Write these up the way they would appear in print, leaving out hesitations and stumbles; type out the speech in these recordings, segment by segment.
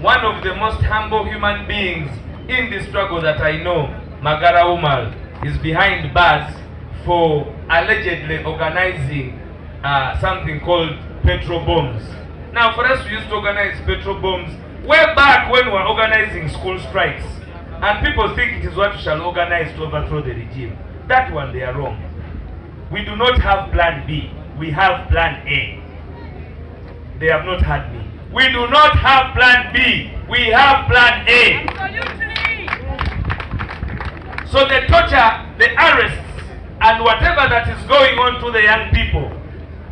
one of the most humble human beings in the struggle that I know, Magara Umal, is behind bars for allegedly organizing something called petrol bombs. Now, for us, we used to organize petrol bombs way back when we were organizing school strikes. And people think it is what we shall organize to overthrow the regime. That one, they are wrong. We do not have plan B. We have plan A. They have not had me. We do not have plan B. We have plan A. So the torture, the arrests, and whatever that is going on to the young people,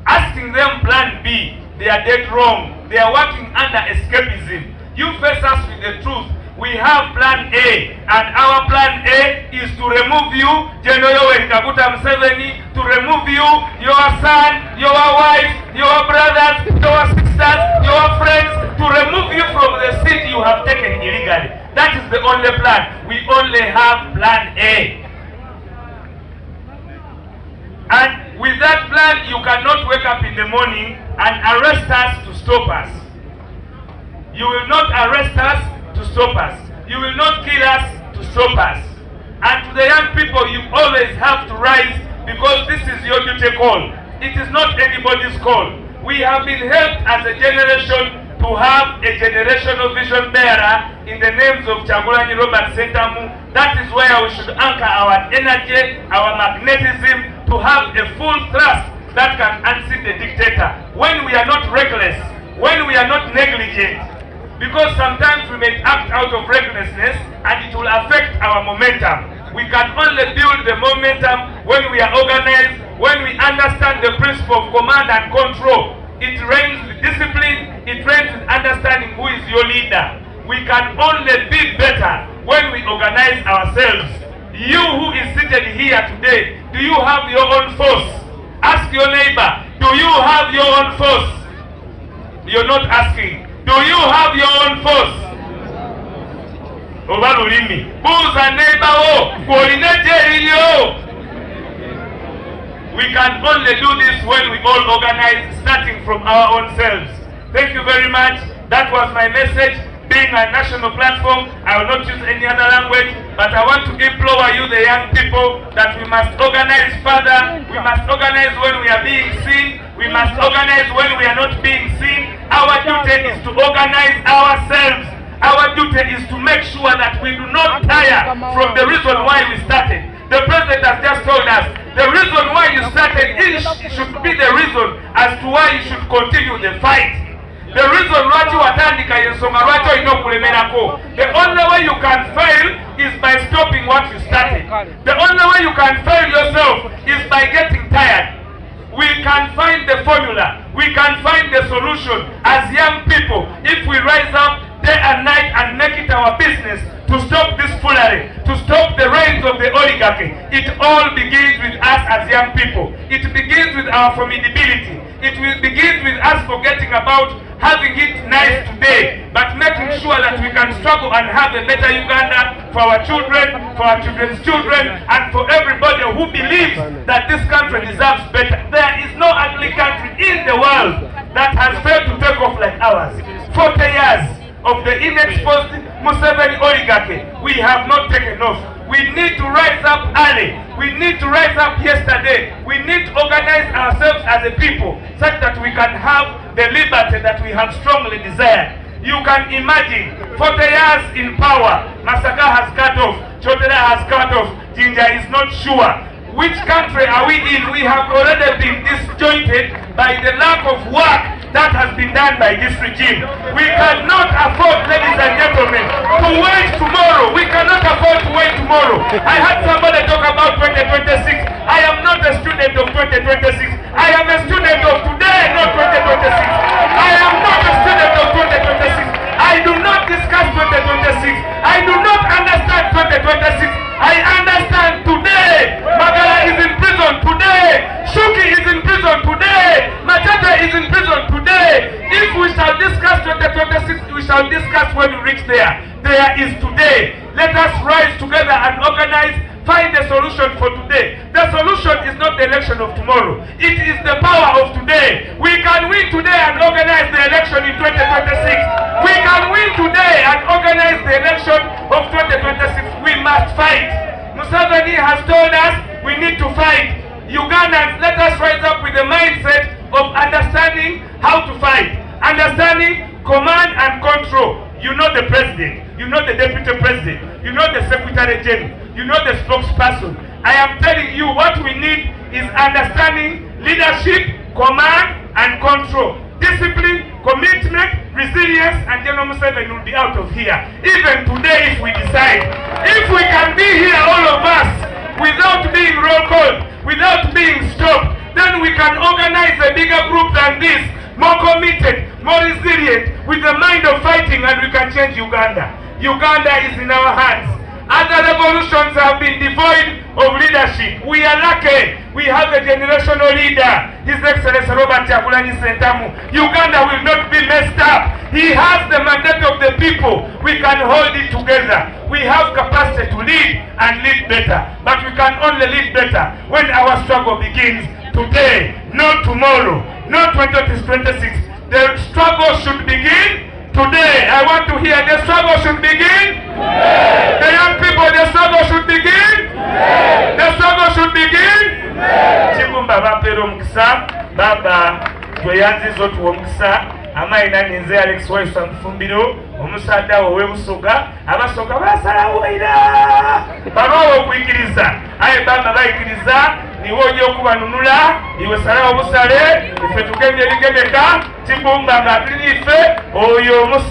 asking them plan B, they are dead wrong. They are working under escapism. You face us with the truth. We have plan A, and our plan A is to remove you, General Yoweri Kaguta Museveni, to remove you, your son, your wife, your brothers, your sisters, your friends, to remove you from the seat you have taken illegally. That is the only plan. We only have plan A. And with that plan, you cannot wake up in the morning and arrest us to stop us. You will not arrest us to stop us. You will not kill us to stop us. And to the young people, you always have to rise, because this is your duty call. It is not anybody's call. We have been helped as a generation to have a generational vision bearer in the names of Kyagulanyi Robert Sentamu. That is where we should anchor our energy, our magnetism, to have a full thrust that can unseat the dictator. When we are not reckless, when we are not negligent, because sometimes we may act out of recklessness and it will affect our momentum. We can only build the momentum when we are organized, when we understand the principle of command and control. It reigns with discipline, it reigns with understanding who is your leader. We can only be better when we organize ourselves. You who is seated here today, do you have your own force? Ask your neighbor, do you have your own force? You're not asking. Do you have your own force? Obalulimi. Buza neighbor o, kuolineje. We can only do this when we all organize, starting from our own selves. Thank you very much. That was my message. Being a national platform, I will not use any other language, but I want to implore you, the young people, that we must organize further. We must organize when we are being seen. We must organize when we are not being seen. Our duty is to organize ourselves. Our duty is to make sure that we do not tire from the reason why we started. The president has just told us the reason why you started should be the reason as to why you should continue the fight. The reason why you watandika yensonga lwaki inokulemerako. The only way you can fail is by stopping what you started. The only way you can fail yourself is by getting tired. We can find the formula. We can find the solution as young people if we rise up day and night and make it our business to stop this foolery, to stop the reigns of the oligarchy. It all begins with us as young people. It begins with our formidability. It will begin with us forgetting about having it nice today, but making sure that we can struggle and have a better Uganda for our children, for our children's children, and for everybody who believes that this country deserves better. There is no ugly country in the world that has failed to take off like ours. 40 years of the inexposed Museveni oligarchy, we have not taken off. We need to rise up early. We need to rise up yesterday. We need to organize ourselves as a people such that we can have the liberty that we have strongly desired. You can imagine 40 years in power, Masaka has cut off, Chotera has cut off, Jinja is not sure. Which country are we in? We have already been disjointed by the lack of work that has been done by this regime. We cannot afford, ladies and gentlemen, to wait tomorrow. We cannot afford to wait tomorrow. I heard somebody talk about 2026. I am not a student of 2026. I am a student of today, not 2026. I am not a student of 2026. I do not discuss 2026. I do not understand 2026. I understand today. Magala is in prison today. Shuki is in prison today. Machata is in prison today. If we shall discuss 2026, we shall discuss when we reach there. There is today. Let us rise together and organize, find a solution for today. The solution is not the election of tomorrow. It is the power of today. We can win today and organize the election in 2026. We can can win today and organize the election of 2026, we must fight. Museveni has told us we need to fight. Ugandans, let us rise up with the mindset of understanding how to fight, understanding command and control. You know the president, you know the deputy president, you know the secretary general, you know the spokesperson. I am telling you what we need is understanding leadership, command and control. Discipline, commitment, resilience, and General Museveni will be out of here. Even today, if we decide, if we can be here, all of us, without being roll called, without being stopped, then we can organize a bigger group than this, more committed, more resilient, with the mind of fighting, and we can change Uganda. Uganda is in our hands. Other revolutions have been devoid of leadership. We are lucky. We have a generational leader, His Excellency Robert Kyagulanyi Ssentamu. Uganda will not be messed up. He has the mandate of the people. We can hold it together. We have capacity to lead and lead better. But we can only lead better when our struggle begins today, not tomorrow, not 2026. The struggle should begin today. I want to hear the struggle should begin. The young people, the struggle should begin. The struggle should begin. Chibumba bapero mukisa baba tweyanzizo tuwo mukisa amaina ninze Alex Waiswa Mufumbiro omusada wowe busoga abasoga basalawo ira barowo kuyikiriza aye baba bayikiriza niwoje okubanunula iwe salawo busale ife tugemye ligemeka Chibumba ngabirife oyo musa